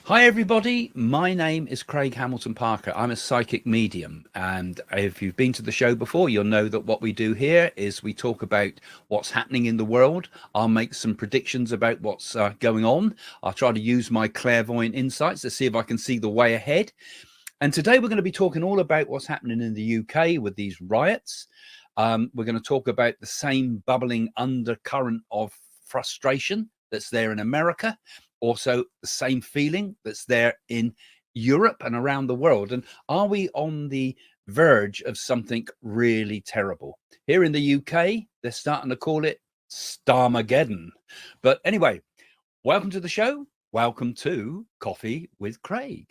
Hi everybody, my name is Craig Hamilton Parker. I'm a psychic medium, and if you've been to the show before, you'll know that what we do here is we talk about what's happening in the world. I'll make some predictions about what's going on. I'll try to use my clairvoyant insights to see if I can see the way ahead. And today we're going to be talking all about what's happening in the UK with these riots. We're going to talk about the same bubbling undercurrent of frustration that's there in America. Also, the same feeling that's there in Europe and around the world. And are we on the verge of something really terrible? Here in the UK, they're starting to call it Starmageddon. But anyway, welcome to the show. Welcome to Coffee with Craig.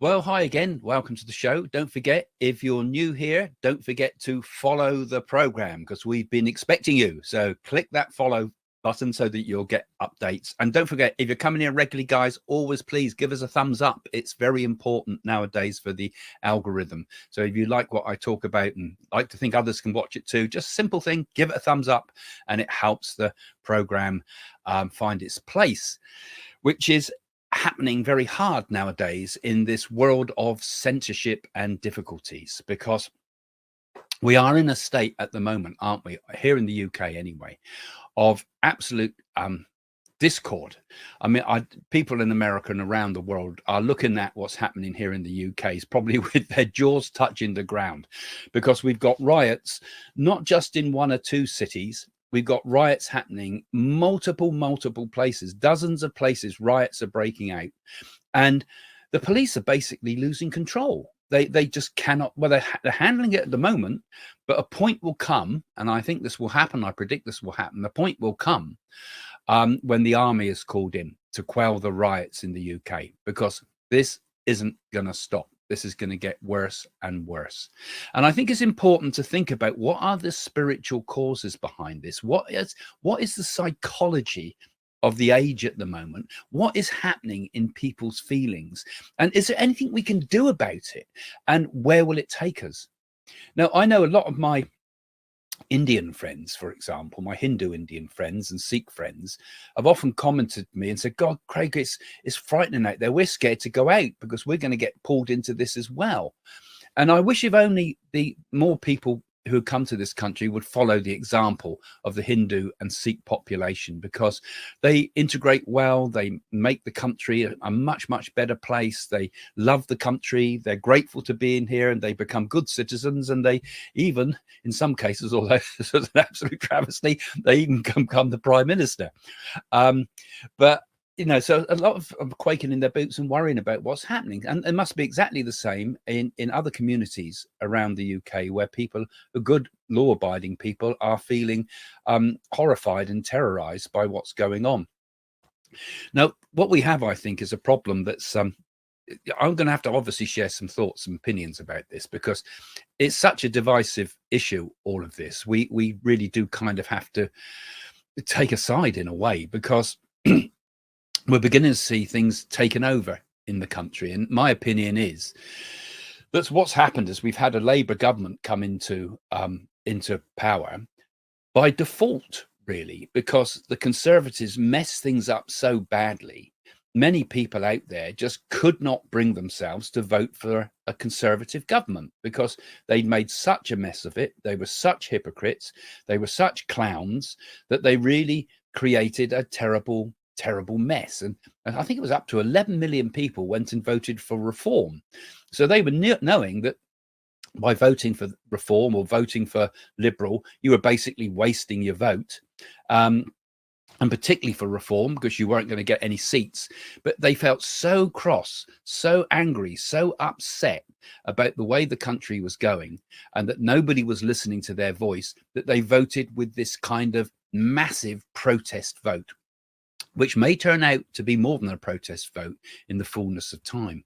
Well, hi again. Welcome to the show. Don't forget, if you're new here, don't forget to follow the program because we've been expecting you. So click that follow button so that you'll get updates. And don't forget, if you're coming here regularly, guys, always please give us a thumbs up. It's very important nowadays for the algorithm. So if you like what I talk about and like to think others can watch it too, just simple thing, give it a thumbs up and it helps the program find its place, which is happening very hard nowadays in this world of censorship and difficulties, because we are in a state at the moment, aren't we, here in the UK anyway, of absolute discord. I mean, people in America and around the world are looking at what's happening here in the UK is probably with their jaws touching the ground, because we've got riots not just in one or two cities. We've got riots happening multiple places, dozens of places. Riots are breaking out, and the police are basically losing control. They just cannot. Well, they're handling it at the moment, but a point will come, and I think this will happen. I predict this will happen. The point will come when the army is called in to quell the riots in the UK, because this isn't going to stop. This is going to get worse and worse. And I think it's important to think about what are the spiritual causes behind this? What is the psychology of the age at the moment? What is happening in people's feelings? And is there anything we can do about it? And where will it take us? Now, I know a lot of my Indian friends, for example, my Hindu Indian friends and Sikh friends have often commented to me and said, God, Craig, it's frightening out there. We're scared to go out because we're going to get pulled into this as well. And I wish if only the more people who come to this country would follow the example of the Hindu and Sikh population, because they integrate well, they make the country a much better place. They love the country, they're grateful to be in here, and they become good citizens. And they even, in some cases, although this was an absolute travesty, they even become the prime minister. But so a lot of them are quaking in their boots and worrying about what's happening. And it must be exactly the same in other communities around the UK, where people, the good law-abiding people, are feeling horrified and terrorized by what's going on. Now, what we have, I think, is a problem that's I'm going to have to obviously share some thoughts and opinions about this, because it's such a divisive issue, all of this. We really do kind of have to take a side in a way, because we're beginning to see things taken over in the country. And my opinion is that what's happened is we've had a Labour government come into power by default, really, because the Conservatives messed things up so badly. Many people out there just could not bring themselves to vote for a Conservative government, because they'd made such a mess of it. They were such hypocrites. They were such clowns that they really created a terrible mess. And I think it was up to 11 million people went and voted for reform. So they were knowing that by voting for reform or voting for Liberal, you were basically wasting your vote. And particularly for reform, because you weren't going to get any seats. But they felt so cross, so angry, so upset about the way the country was going, and that nobody was listening to their voice, that they voted with this kind of massive protest vote, which may turn out to be more than a protest vote in the fullness of time.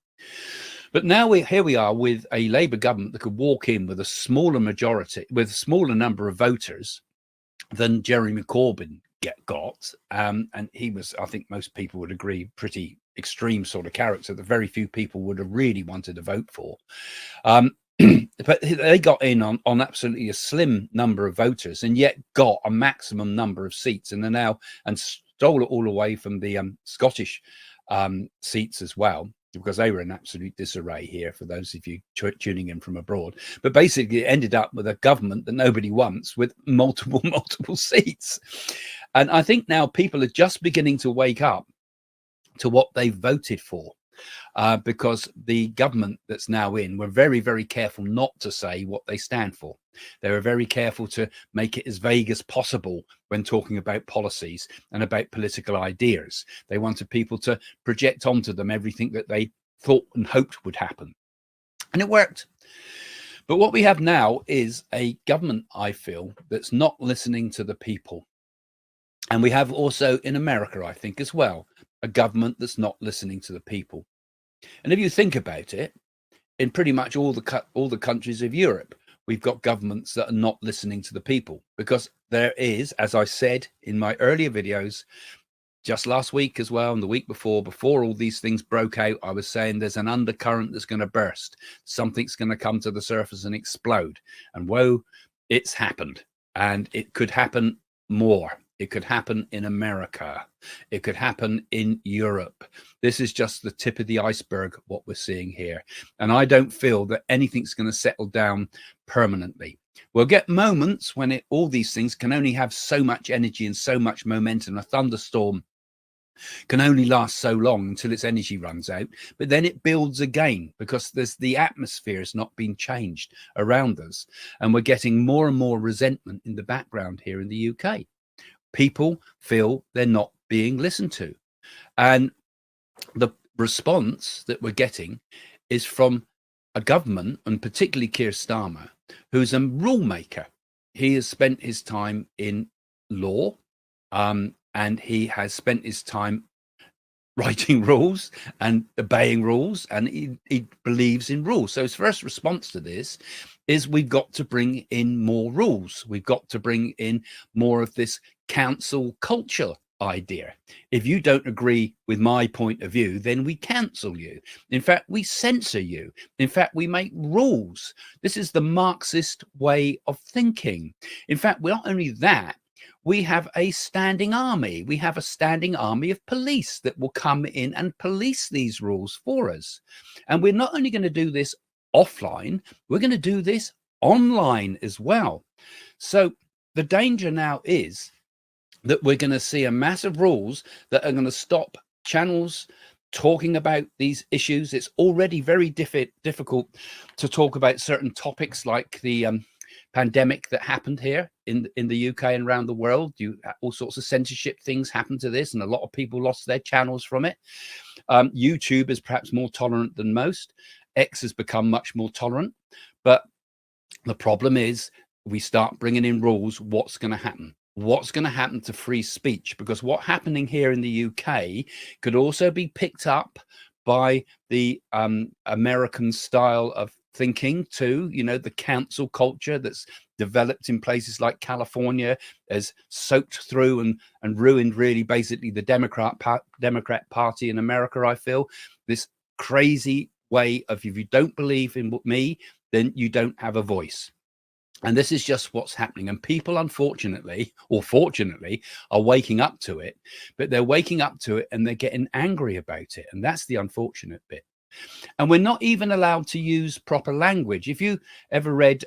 But now here we are with a Labour government that could walk in with a smaller majority, with a smaller number of voters than Jeremy Corbyn got. And he was, I think most people would agree, pretty extreme sort of character that very few people would have really wanted to vote for. But they got in on absolutely a slim number of voters, and yet got a maximum number of seats, and they're now and stole it all away from the Scottish seats as well, because they were in absolute disarray here for those of you tuning in from abroad. But basically it ended up with a government that nobody wants, with multiple seats. And I think now people are just beginning to wake up to what they voted for, because the government that's now in were very, very careful not to say what they stand for. They were very careful to make it as vague as possible when talking about policies and about political ideas. They wanted people to project onto them everything that they thought and hoped would happen. And it worked. But what we have now is a government, I feel, that's not listening to the people. And we have also in America, I think, as well, a government that's not listening to the people. And if you think about it, in pretty much all the countries of Europe, we've got governments that are not listening to the people, because there is, as I said in my earlier videos, just last week as well, and the week before all these things broke out, I was saying there's an undercurrent that's going to burst. Something's going to come to the surface and explode. And whoa, it's happened. And it could happen more. It could happen in America. It could happen in Europe. This is just the tip of the iceberg, what we're seeing here. And I don't feel that anything's going to settle down permanently. We'll get moments when all these things can only have so much energy and so much momentum. A thunderstorm can only last so long until its energy runs out, but then it builds again, because the atmosphere has not been changed around us. And we're getting more and more resentment in the background here in the UK. People feel they're not being listened to. And the response that we're getting is from a government, and particularly Keir Starmer, who's a rule maker. He has spent his time in law, and he has spent his time writing rules and obeying rules, and he believes in rules. So his first response to this is, we've got to bring in more rules. We've got to bring in more of this cancel culture idea. If you don't agree with my point of view, then we cancel you. In fact, we censor you. In fact, we make rules. This is the Marxist way of thinking. In fact, not only that, we have a standing army. We have a standing army of police that will come in and police these rules for us. And we're not only going to do this offline, we're going to do this online as well. So the danger now is that we're going to see a massive rules that are going to stop channels talking about these issues. It's already very difficult to talk about certain topics like the pandemic that happened here in the UK and around the world. All sorts of censorship things happened to this, and a lot of people lost their channels from it. YouTube is perhaps more tolerant than most. X has become much more tolerant. But the problem is, we start bringing in rules. What's going to happen? What's going to happen to free speech? Because what's happening here in the UK could also be picked up by the American style of thinking too. You know, the cancel culture that's developed in places like California has soaked through and ruined really basically the Democrat Party in America. I feel this crazy way of, if you don't believe in me, then you don't have a voice. And this is just what's happening. And people, unfortunately, or fortunately, are waking up to it. But they're waking up to it and they're getting angry about it. And that's the unfortunate bit. And we're not even allowed to use proper language. If you ever read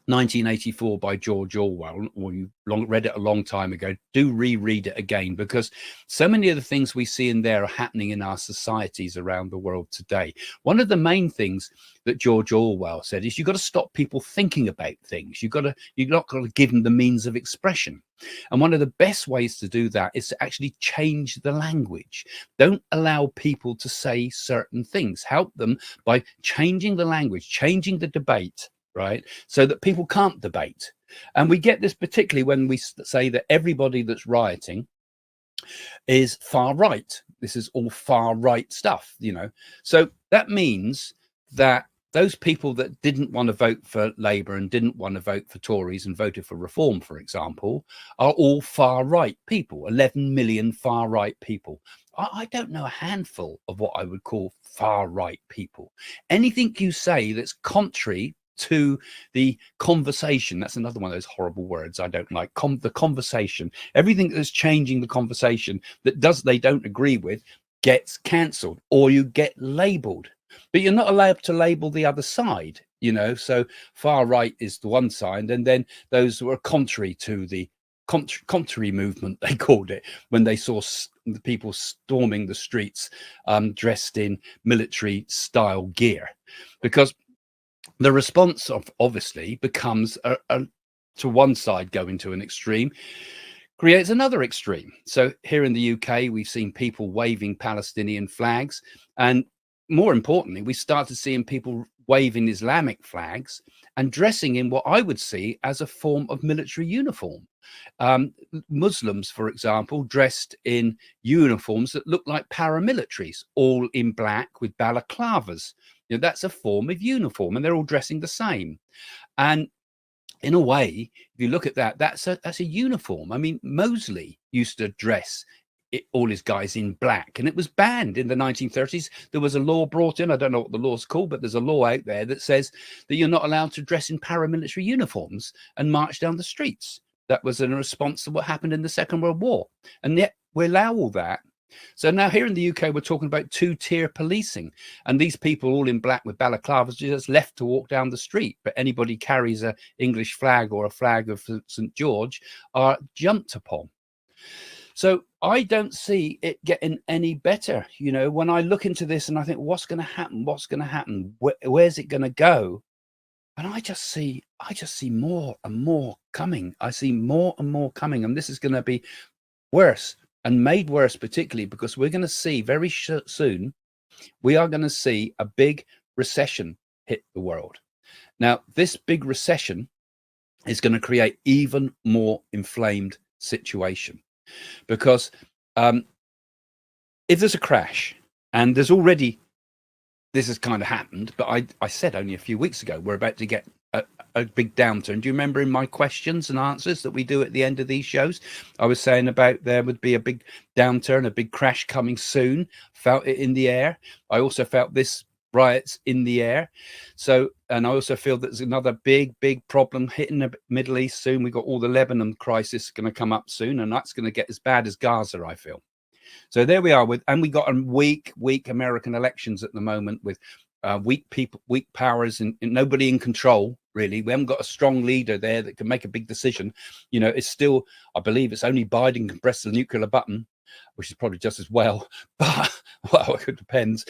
1984 by George Orwell, or you read it a long time ago, do reread it again, because so many of the things we see in there are happening in our societies around the world today. One of the main things that George Orwell said is you've got to stop people thinking about things. You've not got to give them the means of expression. And one of the best ways to do that is to actually change the language. Don't allow people to say certain things. Help them by changing the language, changing the debate, right? So that people can't debate. And we get this particularly when we say that everybody that's rioting is far right. This is all far right stuff, you know. So that means that those people that didn't want to vote for Labour and didn't want to vote for Tories and voted for Reform, for example, are all far right people, 11 million far right people. I don't know a handful of what I would call far right people. Anything you say that's contrary to the conversation, that's another one of those horrible words I don't like, the conversation, everything that's changing the conversation that they don't agree with gets cancelled, or you get labelled. But you're not allowed to label the other side, you know. So far right is the one side, and then those who are contrary to the contrary movement, they called it, when they saw the people storming the streets dressed in military style gear, because the response obviously becomes to one side going to an extreme creates another extreme. So here in the UK, we've seen people waving Palestinian flags, and more importantly, we started seeing people waving Islamic flags and dressing in what I would see as a form of military uniform. Muslims, for example, dressed in uniforms that look like paramilitaries, all in black with balaclavas. You know, that's a form of uniform, and they're all dressing the same. And in a way, if you look at that, that's a uniform. I mean, Mosley used to dress all his guys in black, and it was banned in the 1930s. There was a law brought in, I don't know what the law's called, but there's a law out there that says that you're not allowed to dress in paramilitary uniforms and march down the streets. That was in response to what happened in the Second World War, and yet we allow all that. So now here in the UK, we're talking about two-tier policing, and these people all in black with balaclavas are just left to walk down the street, but anybody carries an English flag or a flag of St. George are jumped upon. So I don't see it getting any better. You know, when I look into this and I think, what's going to happen? What's going to happen? Where's it going to go? And I just see more and more coming. I see more and more coming. And this is going to be worse, and made worse, particularly because we're going to see very soon, we are going to see a big recession hit the world. Now, this big recession is going to create even more inflamed situation. Because if there's a crash, and there's already, this has kind of happened, but I said only a few weeks ago, we're about to get a big downturn. Do you remember in my questions and answers that we do at the end of these shows, I was saying about there would be a big downturn, a big crash coming soon. Felt it in the air. I also felt this riots in the air. So, and I also feel that there's another big problem hitting the Middle East soon. We've got all the Lebanon crisis going to come up soon, and that's going to get as bad as Gaza, I feel. So there we are and we got a weak American elections at the moment with weak people, weak powers, and nobody in control, really. We haven't got a strong leader there that can make a big decision. You know, it's still, I believe it's only Biden can press the nuclear button, which is probably just as well, but well, it depends.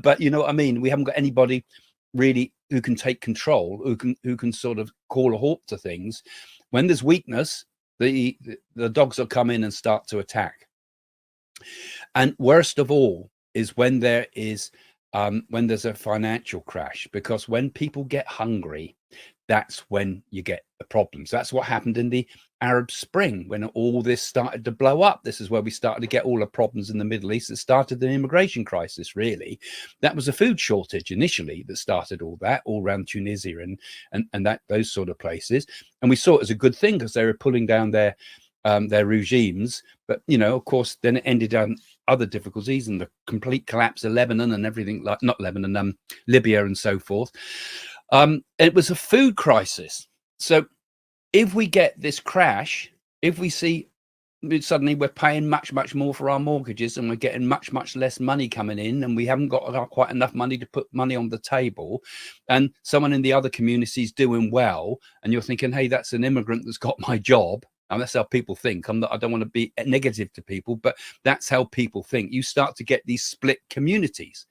But you know what I mean? We haven't got anybody really who can take control, who can sort of call a halt to things. When there's weakness, the dogs will come in and start to attack. And worst of all is when there is when there's a financial crash, because when people get hungry, that's when you get the problems. That's what happened in the Arab Spring when all this started to blow up. This is where we started to get all the problems in the Middle East. It started the immigration crisis, really. That was a food shortage initially that started all that, all around Tunisia and that those sort of places. And we saw it as a good thing because they were pulling down their regimes. But, you know, of course, then it ended on other difficulties and the complete collapse of Lebanon and everything, like not Lebanon, Libya and so forth. It was a food crisis. So if we get this crash, if we see suddenly we're paying much more for our mortgages, and we're getting much less money coming in, and we haven't got quite enough money to put money on the table. And someone in the other community is doing well, and you're thinking, hey, that's an immigrant that's got my job. And that's how people think. I don't want to be negative to people, but that's how people think. You start to get these split communities,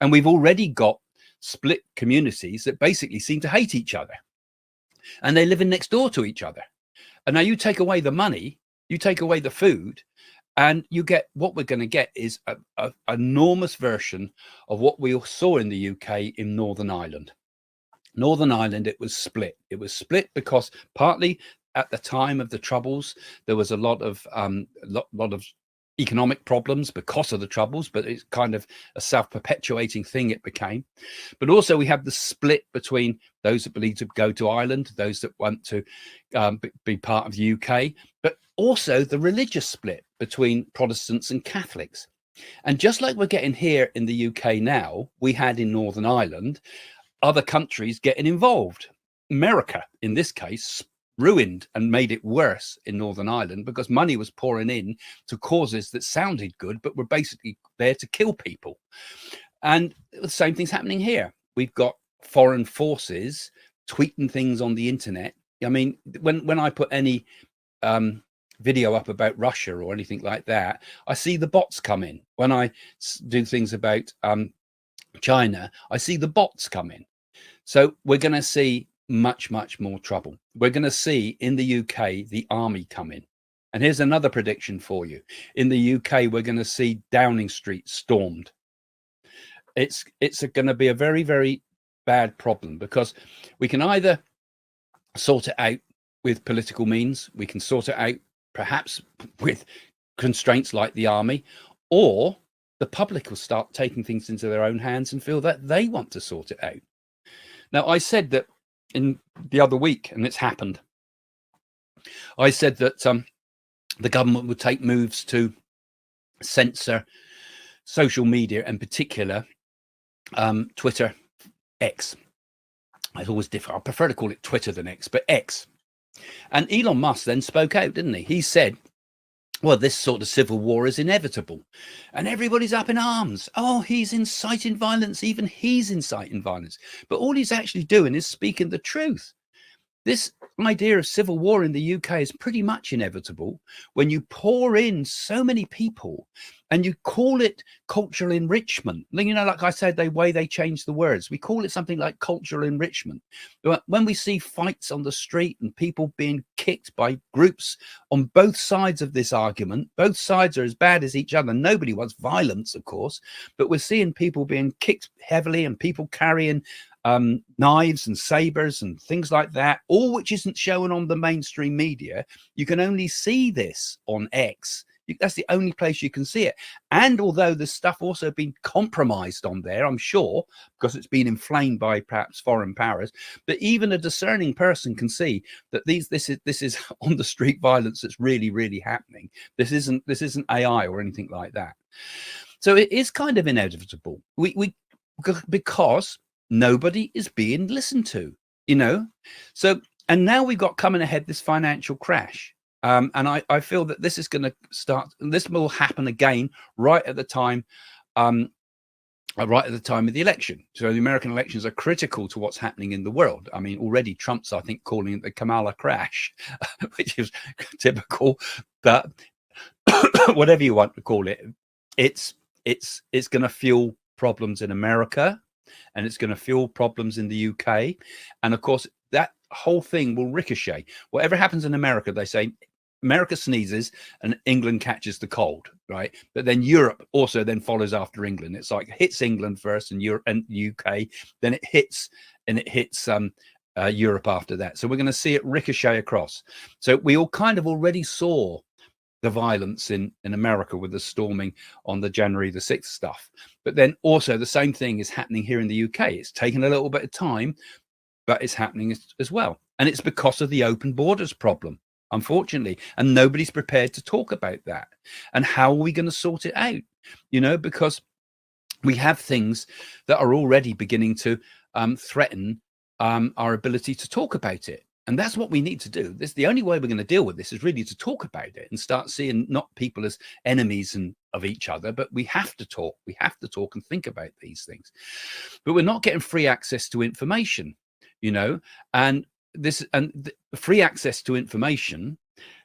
and we've already got split communities that basically seem to hate each other, and they're living next door to each other. And now you take away the money, you take away the food, and you get what we're going to get is an enormous version of what we saw in the UK in Northern Ireland. Northern Ireland, it was split. It was split because partly at the time of the Troubles, there was a lot of economic problems because of the Troubles, but it's kind of a self-perpetuating thing it became. But also we have the split between those that believe to go to Ireland, those that want to be part of the UK, but also the religious split between Protestants and Catholics. And just like we're getting here in the UK now, we had in Northern Ireland, other countries getting involved. America, in this case, ruined and made it worse in Northern Ireland because money was pouring in to causes that sounded good, but were basically there to kill people. And the same thing's happening here. We've got foreign forces tweeting things on the internet. I mean, when I put any video up about Russia or anything like that, I see the bots come in. When I do things about China, I see the bots come in. So we're going to see much more trouble. We're going to see in the UK the army come in. And here's another prediction for you. In the UK, we're going to see Downing Street stormed. It's going to be a very bad problem, because we can either sort it out with political means, we can sort it out perhaps with constraints like the army, or the public will start taking things into their own hands and feel that they want to sort it out. Now, I said that in the other week, and it's happened. I said that the government would take moves to censor social media, in particular Twitter, X. It's always different. I prefer to call it Twitter than X, but X. And Elon Musk then spoke out, didn't he? He said, well, this sort of civil war is inevitable. And everybody's up in arms. Oh, he's inciting violence. Even he's inciting violence. But all he's actually doing is speaking the truth. This idea of civil war in the UK is pretty much inevitable when you pour in so many people and you call it cultural enrichment. You know, like I said, the way they change the words, we call it something like cultural enrichment. When we see fights on the street and people being kicked by groups on both sides of this argument, both sides are as bad as each other. Nobody wants violence, of course, but we're seeing people being kicked heavily and people carrying knives and sabers and things like that, all which isn't shown on the mainstream media. You can only see this on X. That's the only place you can see it. And although the stuff also been compromised on there, I'm sure, because it's been inflamed by perhaps foreign powers, but even a discerning person can see that this is on the street violence that's really happening. This isn't AI or anything like that. So it is kind of inevitable. Because nobody is being listened to, you know. So, and now we've got coming ahead this financial crash. And I feel that this is going to start, and this will happen again right at the time of the election. So the American elections are critical to what's happening in the world. I mean, already Trump's, I think, calling it the Kamala crash, which is typical. That whatever you want to call it, it's going to fuel problems in America, and it's going to fuel problems in the UK. And of course, that whole thing will ricochet. Whatever happens in America, they say America sneezes and England catches the cold, right? But then Europe also then follows after England. It's like hits England first and Europe and UK, then it hits Europe after that. So we're going to see it ricochet across. So we all kind of already saw the violence in America with the storming on the January the 6th stuff. But then also the same thing is happening here in the UK. It's taken a little bit of time, but it's happening as well. And it's because of the open borders problem, unfortunately. And nobody's prepared to talk about that. And how are we going to sort it out? You know, because we have things that are already beginning to threaten our ability to talk about it. And that's what we need to do. This, the only way we're going to deal with this is really to talk about it and start seeing not people as enemies of each other, but we have to talk. We have to talk and think about these things. But we're not getting free access to information, and free access to information,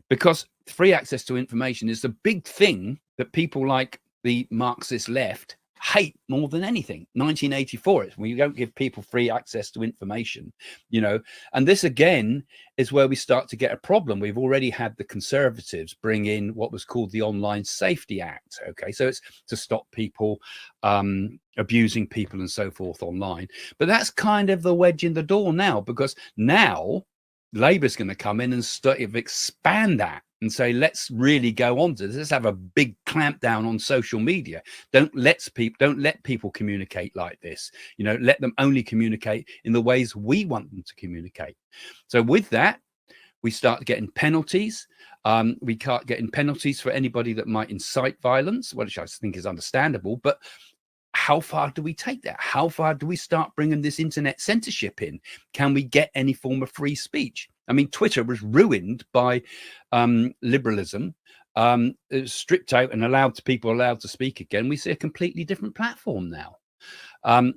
because free access to information is the big thing that people like the Marxist left hate more than anything. 1984 is when you don't give people free access to information, and this again is where we start to get a problem. We've already had the Conservatives bring in what was called the Online Safety Act. Okay, so it's to stop people abusing people and so forth online, but that's kind of the wedge in the door now, because now Labour's going to come in and expand that and say, let's really go on to this. Let's have a big clampdown on social media. Don't let people communicate like this. Let them only communicate in the ways we want them to communicate. So with that, we start getting penalties. We start getting penalties for anybody that might incite violence, which I think is understandable. But how far do we take that? How far do we start bringing this internet censorship in? Can we get any form of free speech? I mean, Twitter was ruined by liberalism. It was stripped out and people allowed to speak again. We see a completely different platform now. And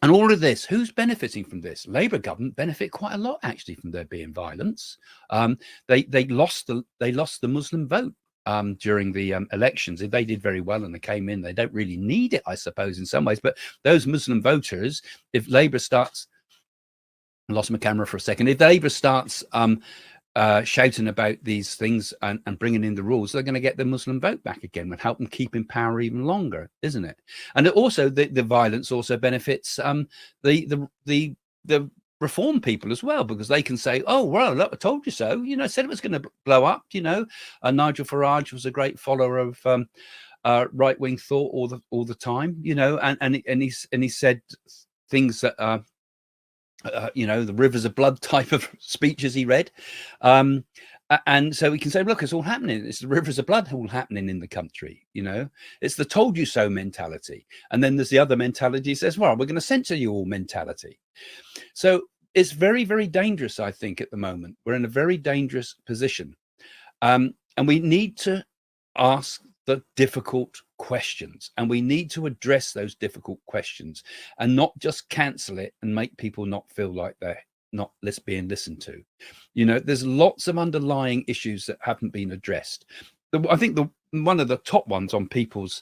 all of this, who's benefiting from this? Labour government benefit quite a lot, actually, from there being violence. They lost the Muslim vote during the elections. They did very well and they came in. They don't really need it, I suppose, in some ways. But those Muslim voters, if Labour starts, I lost my camera for a second. If Labour starts shouting about these things and bringing in the rules, they're going to get the Muslim vote back again and help them keep in power even longer, isn't it? And it also, the violence also benefits the reform people as well, because they can say, oh, well, look, I told you so. I said it was going to blow up. Nigel Farage was a great follower of right-wing thought all the time, and he said things that are the rivers of blood type of speeches he read. And so we can say, look, it's all happening. It's the rivers of blood all happening in the country. It's the told you so mentality. And then there's the other mentality that says, well, we're going to censor you all mentality. So it's very, very dangerous, I think, at the moment. We're in a very dangerous position. And we need to ask the difficult questions, and we need to address those difficult questions and not just cancel it and make people not feel like they're not being listened to. There's lots of underlying issues that haven't been addressed. I think one of the top ones on people's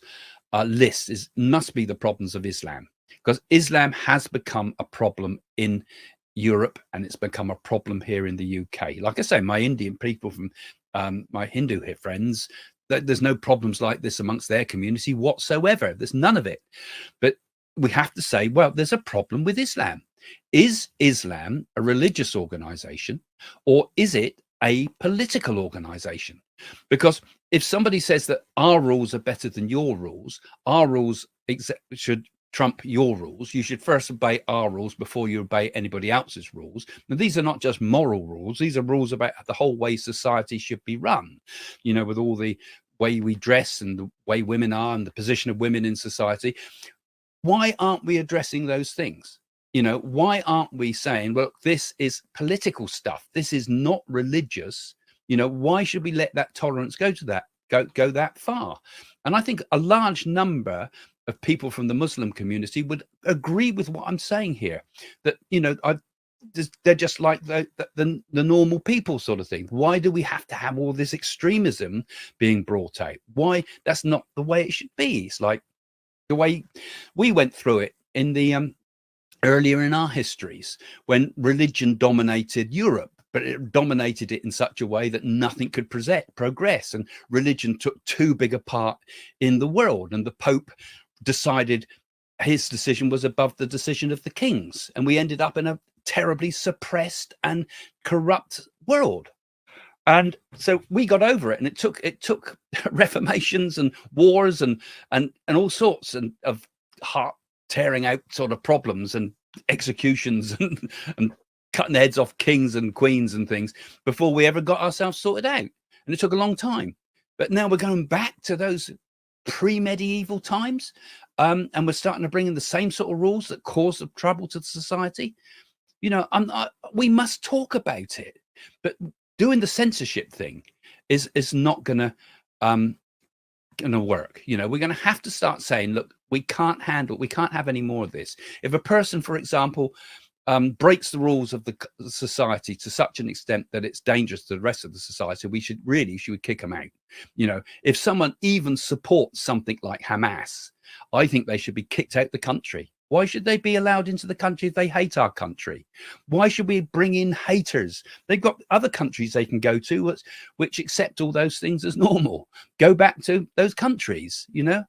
list must be the problems of Islam, because Islam has become a problem in Europe and it's become a problem here in the UK. Like I say, my Indian people from my Hindu friends, there's no problems like this amongst their community whatsoever. There's none of it. But we have to say, well, there's a problem with Islam. Is Islam a religious organization, or is it a political organization? Because if somebody says that our rules are better than your rules, our rules should trump your rules, you should first obey our rules before you obey anybody else's rules. And these are not just moral rules. These are rules about the whole way society should be run, with all the way we dress and the way women are and the position of women in society. Why aren't we addressing those things? Why aren't we saying, well, this is political stuff. This is not religious. Why should we let that tolerance go that far? And I think a large number of people from the Muslim community would agree with what I'm saying here, that, they're just like the normal people sort of thing. Why do we have to have all this extremism being brought out? Why? That's not the way it should be. It's like the way we went through it in the earlier in our histories, when religion dominated Europe, but it dominated it in such a way that nothing could progress, and religion took too big a part in the world, and the Pope decided his decision was above the decision of the kings, and we ended up in a terribly suppressed and corrupt world. And so we got over it, and it took reformations and wars and all sorts of heart tearing out sort of problems and executions and cutting heads off kings and queens and things before we ever got ourselves sorted out. And it took a long time. But now we're going back to those pre-medieval times, and we're starting to bring in the same sort of rules that caused the trouble to society. You know, we must talk about it, but doing the censorship thing is not gonna work. You know, we're going to have to start saying, look, we can't have any more of this. If a person, for example, breaks the rules of the society to such an extent that it's dangerous to the rest of the society, we should kick them out. You know, if someone even supports something like Hamas, I think they should be kicked out the country. Why should they be allowed into the country if they hate our country? Why should we bring in haters? They've got other countries they can go to which accept all those things as normal. Go back to those countries, you know?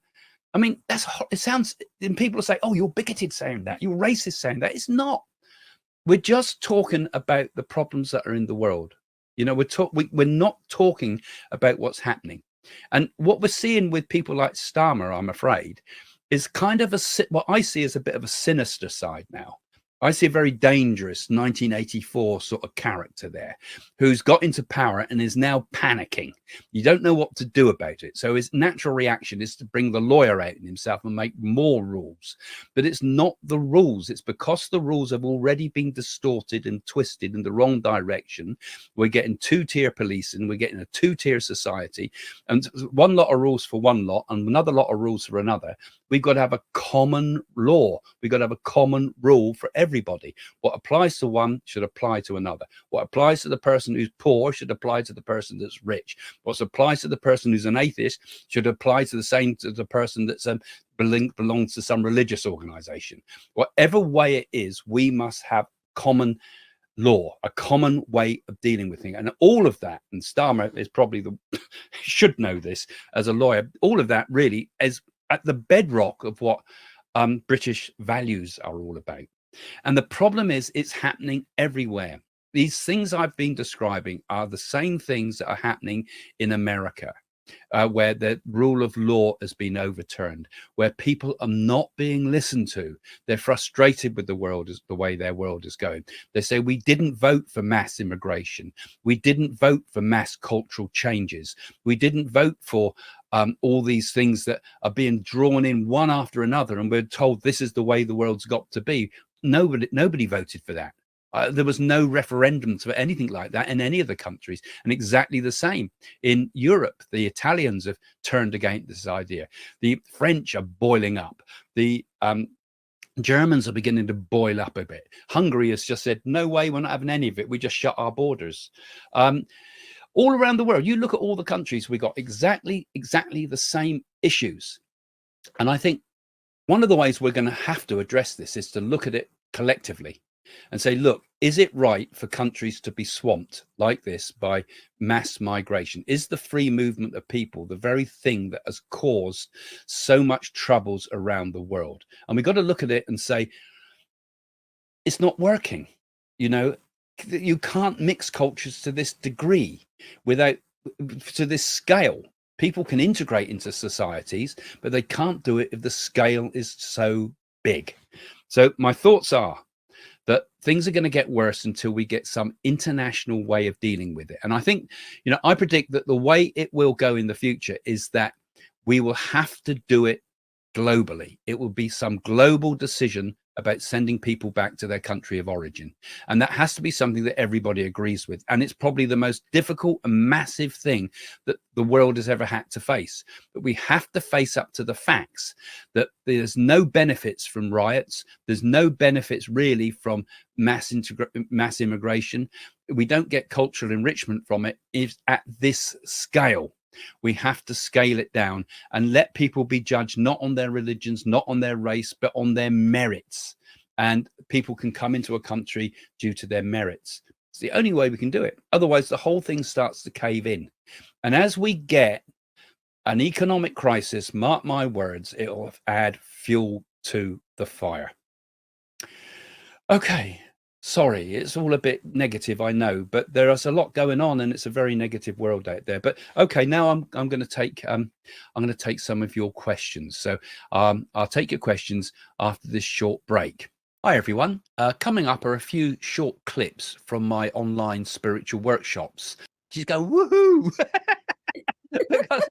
I mean, it sounds, and people say, oh, you're bigoted saying that, you're racist saying that. It's not. We're just talking about the problems that are in the world. You know, we're not talking about what's happening. And what we're seeing with people like Starmer, I'm afraid, is kind of what I see as a bit of a sinister side now. I see a very dangerous 1984 sort of character there who's got into power and is now panicking. You don't know what to do about it. So his natural reaction is to bring the lawyer out in himself and make more rules. But it's not the rules. It's because the rules have already been distorted and twisted in the wrong direction. We're getting two-tier policing. We're getting a two-tier society, and one lot of rules for one lot and another lot of rules for another. We've got to have a common law. We've got to have a common rule for everybody. What applies to one should apply to another. What applies to the person who's poor should apply to the person that's rich. What applies to the person who's an atheist should apply to the person that's belongs to some religious organization. Whatever way it is, we must have common law, a common way of dealing with things. And all of that, and Starmer is probably should know this as a lawyer, all of that really is at the bedrock of what British values are all about. And the problem is it's happening everywhere. These things I've been describing are the same things that are happening in America, where the rule of law has been overturned, where people are not being listened to. They're frustrated with the way their world is going. They say, we didn't vote for mass immigration. We didn't vote for mass cultural changes. We didn't vote for all these things that are being drawn in one after another. And we're told this is the way the world's got to be. Nobody voted for that. There was no referendum for anything like that in any of the countries, and exactly the same in Europe. The Italians have turned against this idea. The French are boiling up. The Germans are beginning to boil up a bit. Hungary has just said, no way, we're not having any of it. We just shut our borders. All around the world, you look at all the countries, we got exactly the same issues. And I think one of the ways we're going to have to address this is to look at it collectively and say, look, is it right for countries to be swamped like this by mass migration? Is the free movement of people the very thing that has caused so much troubles around the world? And we've got to look at it and say, it's not working. You know, you can't mix cultures to this degree to this scale. People can integrate into societies, but they can't do it if the scale is so big. So my thoughts are that things are going to get worse until we get some international way of dealing with it. And I think, you know, I predict that the way it will go in the future is that we will have to do it globally. It will be some global decision about sending people back to their country of origin. And that has to be something that everybody agrees with. And it's probably the most difficult and massive thing that the world has ever had to face. But we have to face up to the facts that there's no benefits from riots. There's no benefits really from mass immigration. We don't get cultural enrichment from it at this scale. We have to scale it down and let people be judged not on their religions, not on their race, but on their merits. And people can come into a country due to their merits. It's the only way we can do it. Otherwise, the whole thing starts to cave in. And as we get an economic crisis, mark my words, it will add fuel to the fire. Okay. Sorry, it's all a bit negative, I know, but there is a lot going on, and it's a very negative world out there. But okay, now I'm going to take some of your questions. So I'll take your questions after this short break. Hi everyone. Coming up are a few short clips from my online spiritual workshops. She's going woohoo! Because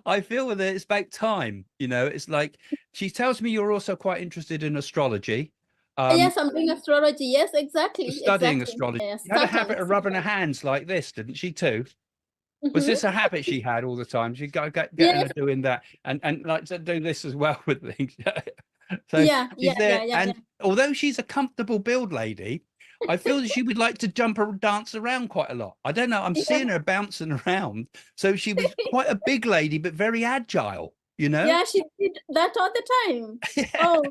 I feel that it's about time. You know, it's like she tells me you're also quite interested in astrology. Yes, I'm doing astrology. Yes, exactly. Studying Exactly. astrology. Yeah, She had a habit starting. of rubbing her hands like this, didn't she too? Was this a habit she had all the time? She'd go getting Yes. her doing that and like to do this as well with things. So Yeah, she's there, yeah. and although she's a comfortable build lady, I feel that she would like to jump or dance around quite a lot. I don't know. I'm seeing her bouncing around. So she was quite a big lady, but very agile, you know? Yeah, she did that all the time. Yeah. Oh,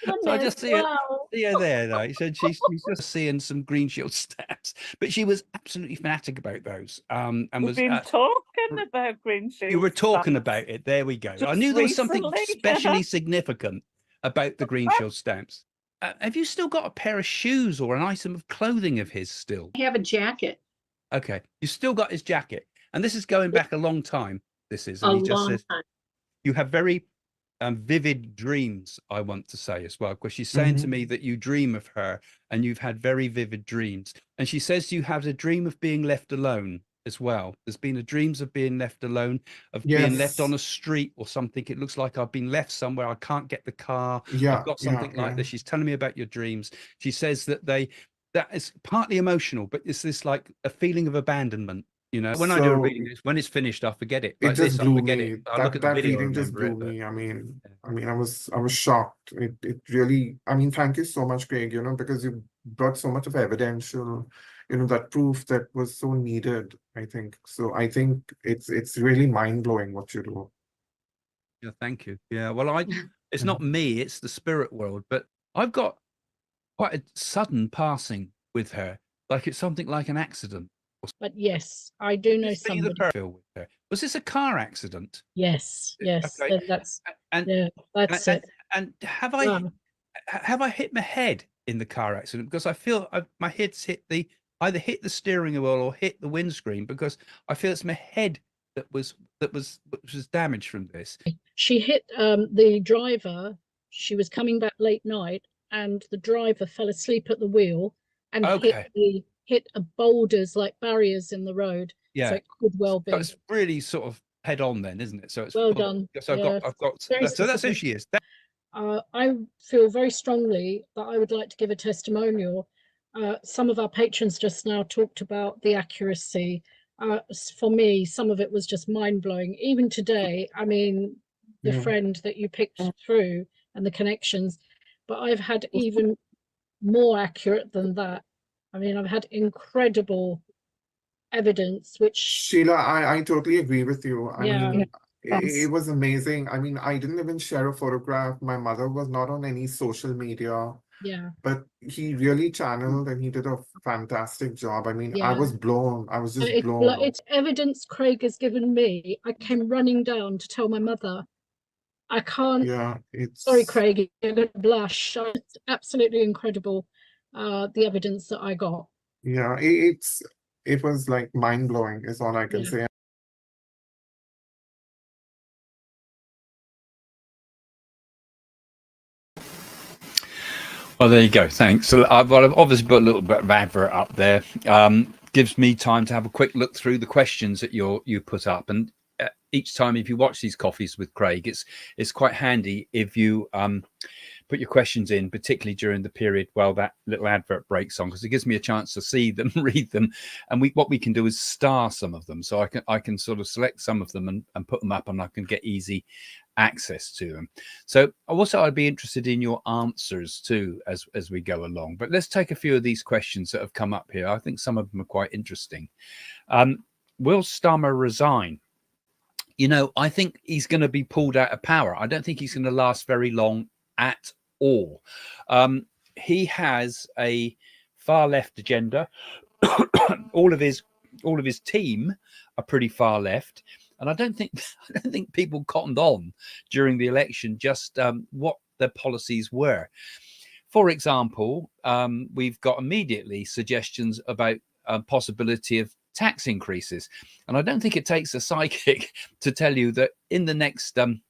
So I goodness. just Wow. see her there, though. She said she's just seeing some green shield stamps, but she was absolutely fanatic about those. And We've was been talking about green shield. you were talking about it. There we go. I knew there was something specially significant about the green shield stamps. Have you still got a pair of shoes or an item of clothing of his still? I have a jacket. Okay, you still got his jacket, and this is going back a long time. This is, and A he just long says time. you have very vivid dreams. I want to say as well, because she's saying to me that you dream of her, and you've had very vivid dreams. And she says you have a dream of being left alone as well. There's been a dreams of being left alone, of being left on a street or something. It looks like I've been left somewhere. I can't get the car. I've got something like this. She's telling me about your dreams. She says that that is partly emotional, but it's this like a feeling of abandonment. You know, when I do a reading, when it's finished, I forget it. Like It just this, I blew forget me. it. I look at the That video, reading just remember blew it. me. I mean, I was shocked. It really. I mean, thank you so much, Craig. You know, because you brought so much of evidential, that proof that was so needed. I think so. I think it's really mind blowing what you do. Yeah, thank you. Yeah, well, it's not me, it's the spirit world, but I've got quite a sudden passing with her, like it's something like an accident. But yes, I do know Just be the somebody. feel with her. Was this a car accident? Yes, yes, Okay. that's And that's it. and have Wow. I hit my head in the car accident? Because I feel my head's either hit the steering wheel or hit the windscreen, because I feel it's my head that was damaged from this. She hit the driver. She was coming back late night, and the driver fell asleep at the wheel and hit a boulders like barriers in the road. Yeah, so it could well be. So it's really sort of head on then, isn't it? So it's well done. So I've got so that's who she is. I feel very strongly that I would like to give a testimonial. Some of our patrons just now talked about the accuracy. For me, some of it was just mind-blowing. Even today, I mean, the friend that you picked through and the connections, but I've had even more accurate than that. I mean, I've had incredible evidence, which Sheila, I totally agree with you. I mean, thanks. it was amazing. I mean, I didn't even share a photograph. My mother was not on any social media. Yeah. But he really channeled and he did a fantastic job. I mean, I was blown. I was just blown. It's evidence Craig has given me. I came running down to tell my mother. I can't. Yeah, it's. Sorry, Craig, you're going to blush. It's absolutely incredible, the evidence that I got. Yeah, it was like mind blowing, is all I can say. Well, there you go. Thanks. So I've obviously put a little bit of advert up there. Gives me time to have a quick look through the questions that you put up, and each time if you watch these coffees with Craig, it's quite handy if you put your questions in, particularly during the period while that little advert breaks on, because it gives me a chance to see them, read them, and what we can do is star some of them, so I can sort of select some of them and put them up, and I can get easy access to them. So also I'd be interested in your answers too as we go along, but let's take a few of these questions that have come up here. I think some of them are quite interesting. Will Starmer resign? You know, I think he's going to be pulled out of power. I don't think he's going to last very long at all. He has a far left agenda. all of his team are pretty far left, and I don't think people cottoned on during the election just what their policies were. For example, we've got immediately suggestions about possibility of tax increases, and I don't think it takes a psychic to tell you that in the next the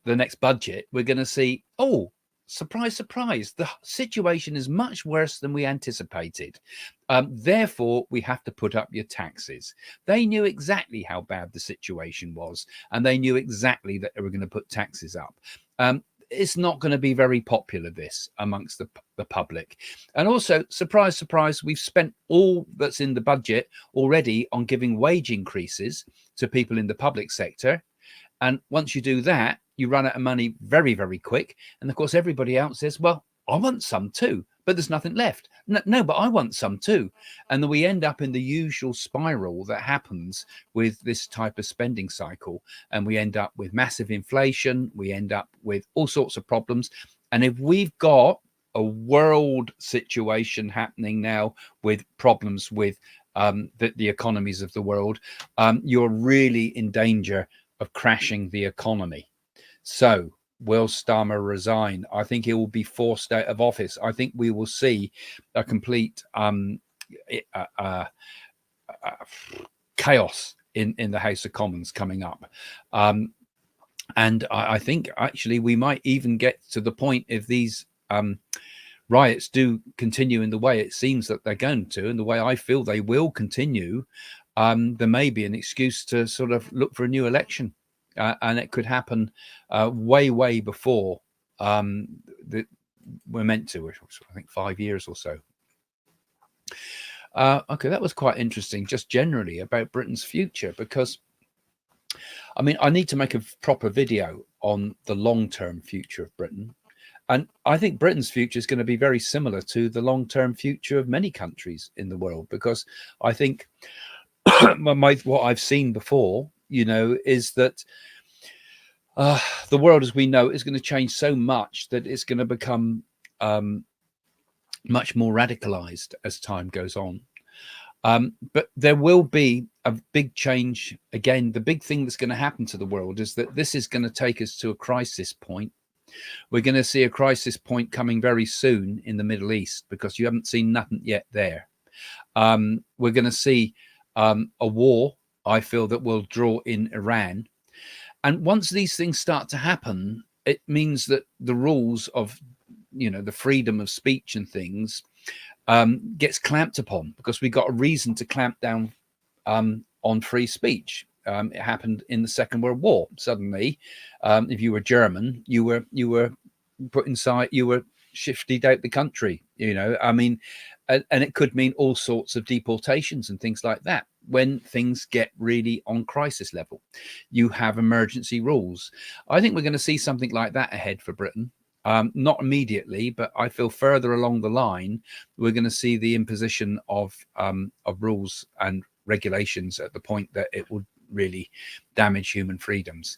next budget we're going to see, oh, surprise, surprise, the situation is much worse than we anticipated. Therefore, we have to put up your taxes. They knew exactly how bad the situation was, and they knew exactly that they were going to put taxes up. it's not going to be very popular, this, amongst the public. And also, surprise, surprise, we've spent all that's in the budget already on giving wage increases to people in the public sector. And once you do that, you run out of money very, very quick. And of course, everybody else says, well, I want some too, but there's nothing left. No, but I want some too. And then we end up in the usual spiral that happens with this type of spending cycle. And we end up with massive inflation. We end up with all sorts of problems. And if we've got a world situation happening now with problems with the economies of the world, you're really in danger of crashing the economy. So will Starmer resign? I think he will be forced out of office. I think we will see a complete chaos in the House of Commons coming up. And I think actually we might even get to the point, if these riots do continue in the way it seems that they're going to, and the way I feel they will continue, there may be an excuse to sort of look for a new election. And it could happen way before we're meant to, I think 5 years or so. Okay, that was quite interesting, just generally about Britain's future, because I mean, I need to make a proper video on the long-term future of Britain. And I think Britain's future is going to be very similar to the long-term future of many countries in the world, because I think what I've seen before, you know, is that the world as we know is going to change so much that it's going to become much more radicalized as time goes on. But there will be a big change. Again, the big thing that's going to happen to the world is that this is going to take us to a crisis point. We're going to see a crisis point coming very soon in the Middle East, because you haven't seen nothing yet there. We're going to see a war, I feel, that will draw in Iran. And once these things start to happen, it means that the rules of, you know, the freedom of speech and things gets clamped upon, because we got a reason to clamp down on free speech. It happened in the Second World War. Suddenly, if you were German, you were put inside, you were shifted out the country, you know. I mean, and it could mean all sorts of deportations and things like that. When things get really on crisis level, you have emergency rules. I think we're going to see something like that ahead for Britain. Not immediately, but I feel further along the line, we're going to see the imposition of rules and regulations at the point that it would really damage human freedoms.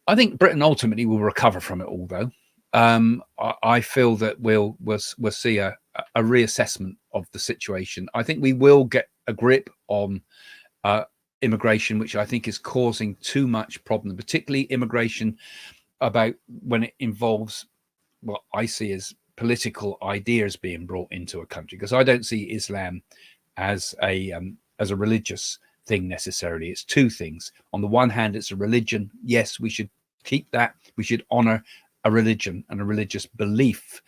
I think Britain ultimately will recover from it all, though. I feel that we'll see a reassessment of the situation. I think we will get a grip on immigration, which I think is causing too much problem, particularly immigration about when it involves what I see as political ideas being brought into a country, because I don't see Islam as a religious thing necessarily. It's two things. On the one hand, it's a religion. Yes, we should keep that. We should honor a religion and a religious belief,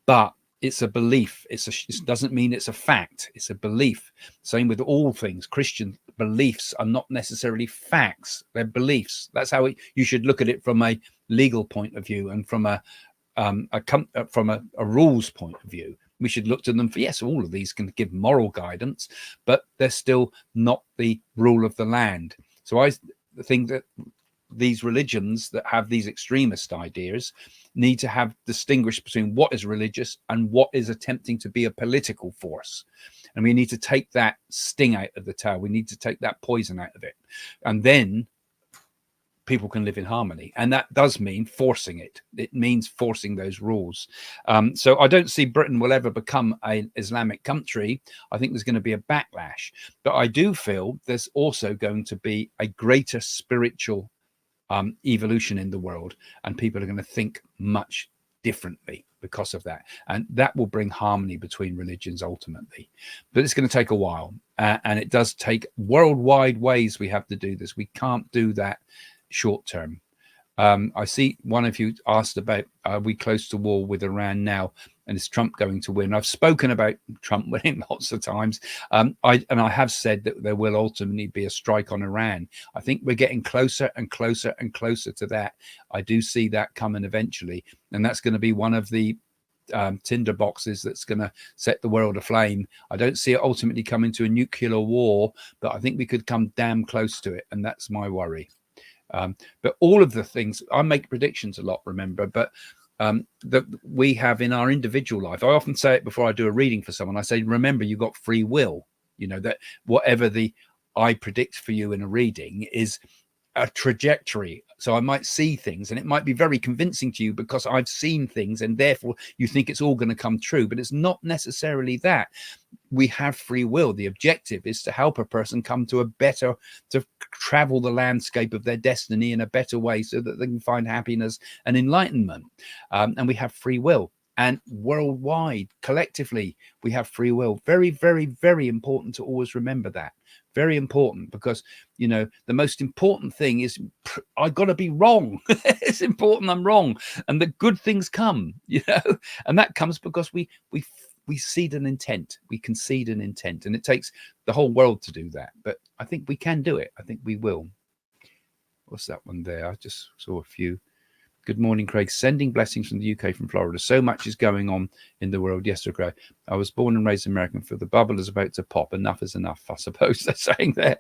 but it's a belief. It doesn't mean it's a fact. It's a belief. Same with all things. Christian beliefs are not necessarily facts. They're beliefs. That's how you should look at it from a legal point of view, and from a rules point of view. We should look to them for, yes, all of these can give moral guidance, but they're still not the rule of the land. So I think that these religions that have these extremist ideas need to have distinguished between what is religious and what is attempting to be a political force. And we need to take that sting out of the tail. We need to take that poison out of it. And then people can live in harmony. And that does mean forcing it. It means forcing those rules. So I don't see Britain will ever become an Islamic country. I think there's going to be a backlash. But I do feel there's also going to be a greater spiritual evolution in the world, and people are going to think much differently because of that, and that will bring harmony between religions ultimately. But it's going to take a while, and it does take worldwide ways we have to do this. We can't do that short term. I see one of you asked about, are we close to war with Iran now? And is Trump going to win? I've spoken about Trump winning lots of times. I have said that there will ultimately be a strike on Iran. I think we're getting closer and closer and closer to that. I do see that coming eventually. And that's going to be one of the tinder boxes that's going to set the world aflame. I don't see it ultimately coming to a nuclear war, but I think we could come damn close to it. And that's my worry. But all of the things, I make predictions a lot, remember, but that we have in our individual life. I often say it before I do a reading for someone. I say, remember, you've got free will. You know, that whatever I predict for you in a reading is a trajectory. So I might see things and it might be very convincing to you because I've seen things and therefore you think it's all going to come true, but it's not necessarily that. We have free will. The objective is to help a person come to to travel the landscape of their destiny in a better way so that they can find happiness and enlightenment. And we have free will. And worldwide, collectively, we have free will. Very, very, very important to always remember that. Very important, because, you know, the most important thing is I got to be wrong. It's important I'm wrong. And the good things come, you know, and that comes because we seed an intent. We concede an intent, and it takes the whole world to do that. But I think we can do it. I think we will. What's that one there? I just saw a few. Good morning, Craig. Sending blessings from the UK, from Florida. So much is going on in the world. Yesterday, I was born and raised American. For the bubble is about to pop. Enough is enough, I suppose they're saying there.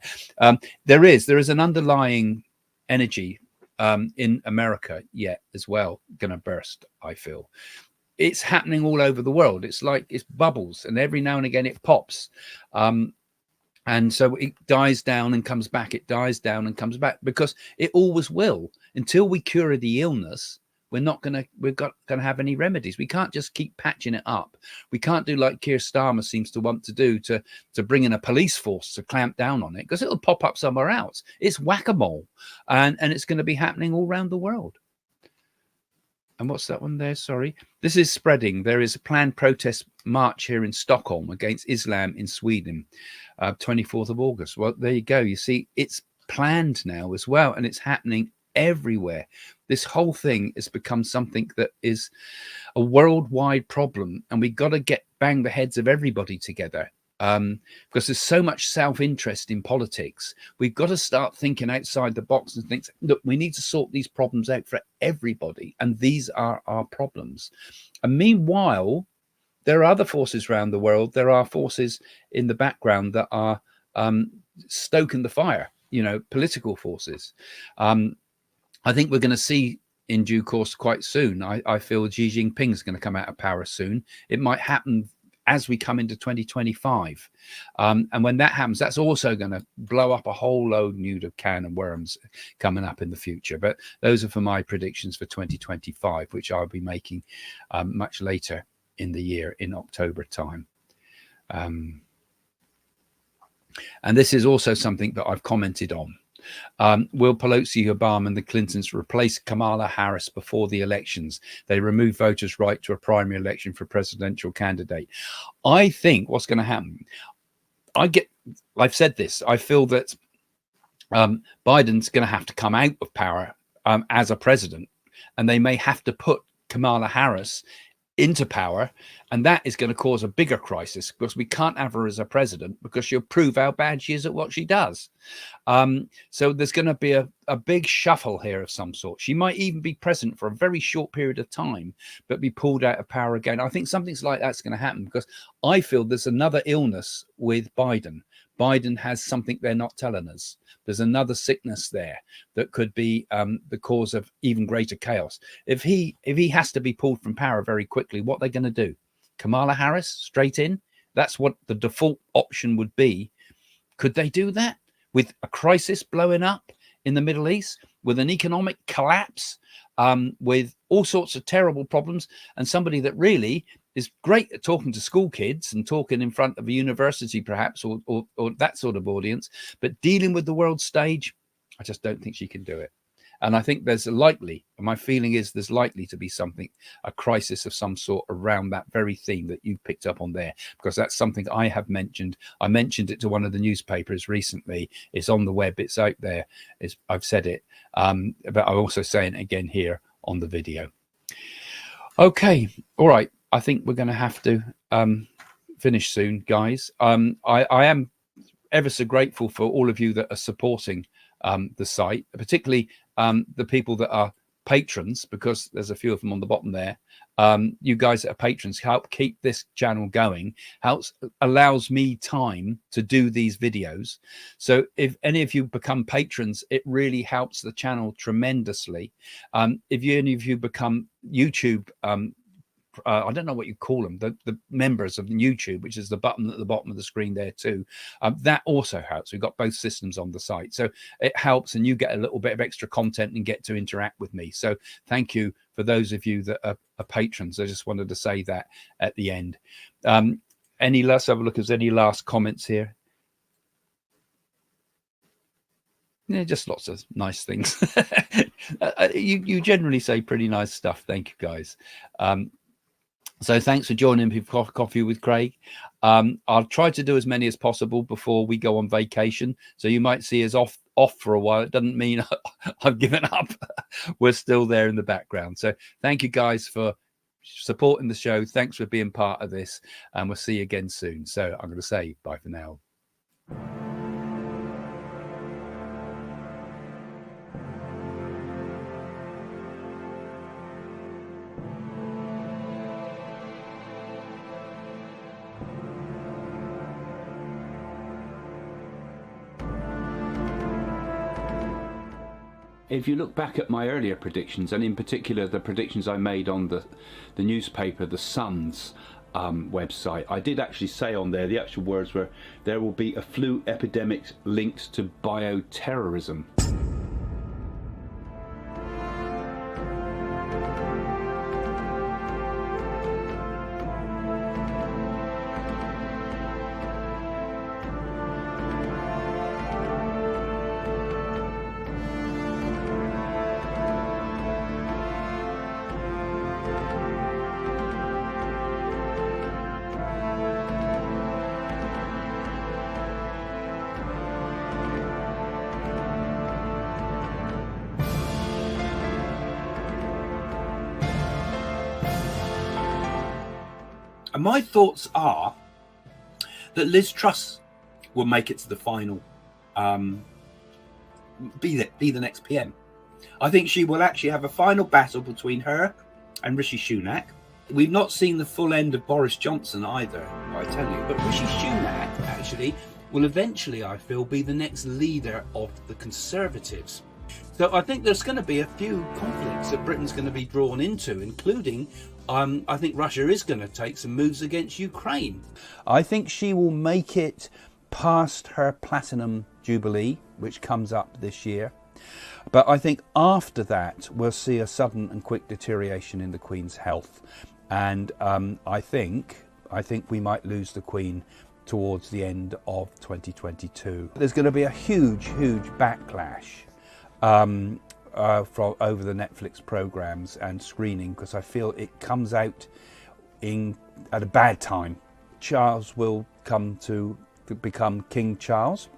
There is an underlying energy in America yet as well, going to burst, I feel. It's happening all over the world. It's like it's bubbles, and every now and again it pops. And so it dies down and comes back. It dies down and comes back, because it always will. Until we cure the illness, we're not going to have any remedies. We can't just keep patching it up. We can't do like Keir Starmer seems to want to do, to bring in a police force to clamp down on it, because it'll pop up somewhere else. It's whack-a-mole, and it's going to be happening all around the world. And what's that one there? Sorry. This is spreading. There is a planned protest march here in Stockholm against Islam in Sweden, 24th of August. Well, there you go. You see, it's planned now as well, and it's happening everywhere. This whole thing has become something that is a worldwide problem, and we've got to bang the heads of everybody together. Because there's so much self-interest in politics. We've got to start thinking outside the box and think, look, we need to sort these problems out for everybody, and these are our problems. And meanwhile, there are other forces around the world. There are forces in the background that are stoking the fire, you know, political forces. I think we're going to see in due course quite soon. I feel Xi Jinping is going to come out of power soon. It might happen as we come into 2025. And when that happens, that's also going to blow up a whole load new of can of worms coming up in the future. But those are for my predictions for 2025, which I'll be making much later in the year, in October time. And this is also something that I've commented on. Will Pelosi, Obama and the Clintons replace Kamala Harris before the elections? They remove voters' right to a primary election for a presidential candidate. I think what's going to happen, I've said this, I feel that Biden's going to have to come out of power as a president, and they may have to put Kamala Harris into power, and that is going to cause a bigger crisis, because we can't have her as a president, because she'll prove how bad she is at what she does. So there's going to be a big shuffle here of some sort. She might even be president for a very short period of time, but be pulled out of power again. I think something's like that's going to happen, because I feel there's another illness with Biden. Biden has something they're not telling us. There's another sickness there that could be the cause of even greater chaos. If he has to be pulled from power very quickly, what are they going to do? Kamala Harris straight in? That's what the default option would be. Could they do that with a crisis blowing up in the Middle East, with an economic collapse, with all sorts of terrible problems, and somebody that really is great at talking to school kids and talking in front of a university, perhaps, or that sort of audience, but dealing with the world stage, I just don't think she can do it. And I think my feeling is there's likely to be a crisis of some sort around that very theme that you picked up on there, because that's something I have mentioned. I mentioned it to one of the newspapers recently. It's on the web, it's out there. I've said it, but I'm also saying it again here on the video. Okay, all right. I think we're going to have to finish soon, guys. I am ever so grateful for all of you that are supporting the site, particularly the people that are patrons, because there's a few of them on the bottom there. You guys that are patrons help keep this channel going, allows me time to do these videos. So if any of you become patrons, it really helps the channel tremendously. If any of you become YouTube I don't know what you call them, the members of YouTube, which is the button at the bottom of the screen there too, that also helps. We've got both systems on the site, so it helps, and you get a little bit of extra content and get to interact with me. So thank you for those of you that are patrons. I just wanted to say that at the end. Let's have a look. Is there any last comments here? Yeah, just lots of nice things. You generally say pretty nice stuff. Thank you, guys. So thanks for joining me for Coffee with Craig. I'll try to do as many as possible before we go on vacation. So you might see us off for a while. It doesn't mean I've given up. We're still there in the background. So thank you guys for supporting the show. Thanks for being part of this, and we'll see you again soon. So I'm going to say bye for now. If you look back at my earlier predictions, and in particular the predictions I made on the newspaper, the Sun's website, I did actually say on there, the actual words were, there will be a flu epidemic linked to bioterrorism. And my thoughts are that Liz Truss will make it to the final, be the next PM. I think she will actually have a final battle between her and Rishi Sunak. We've not seen the full end of Boris Johnson either, I tell you, but Rishi Sunak actually will eventually, I feel, be the next leader of the Conservatives. So I think there's going to be a few conflicts that Britain's going to be drawn into, including I think Russia is going to take some moves against Ukraine. I think she will make it past her platinum jubilee, which comes up this year. But I think after that, we'll see a sudden and quick deterioration in the Queen's health. And I think we might lose the Queen towards the end of 2022. There's going to be a huge backlash from over the Netflix programs and screening, because I feel it comes out at a bad time. Charles will come to become King Charles,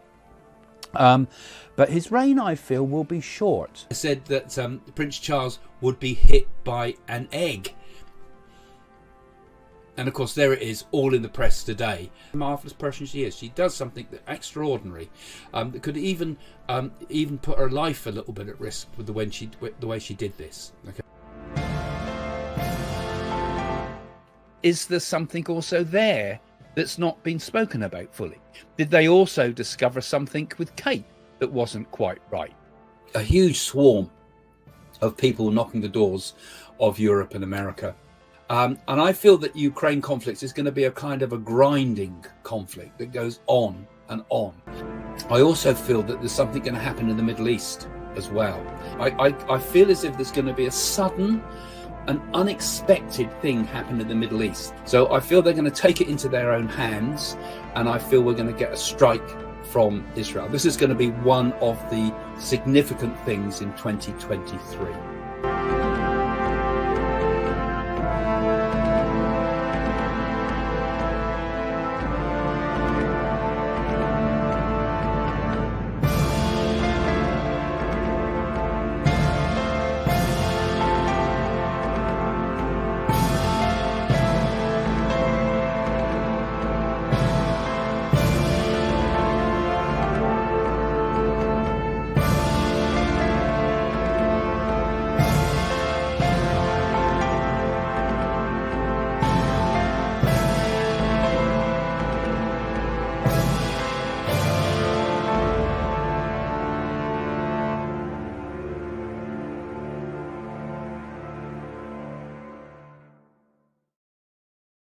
but his reign, I feel, will be short. I said that Prince Charles would be hit by an egg, and of course there it is, all in the press today. Marvellous person she is. She does something that extraordinary, that could even put her life a little bit at risk with the way she did this. Okay. Is there something also there that's not been spoken about fully? Did they also discover something with Kate that wasn't quite right? A huge swarm of people knocking the doors of Europe and America. And I feel that Ukraine conflict is going to be a kind of a grinding conflict that goes on and on. I also feel that there's something going to happen in the Middle East as well. I feel as if there's going to be a sudden and unexpected thing happen in the Middle East. So I feel they're going to take it into their own hands, and I feel we're going to get a strike from Israel. This is going to be one of the significant things in 2023.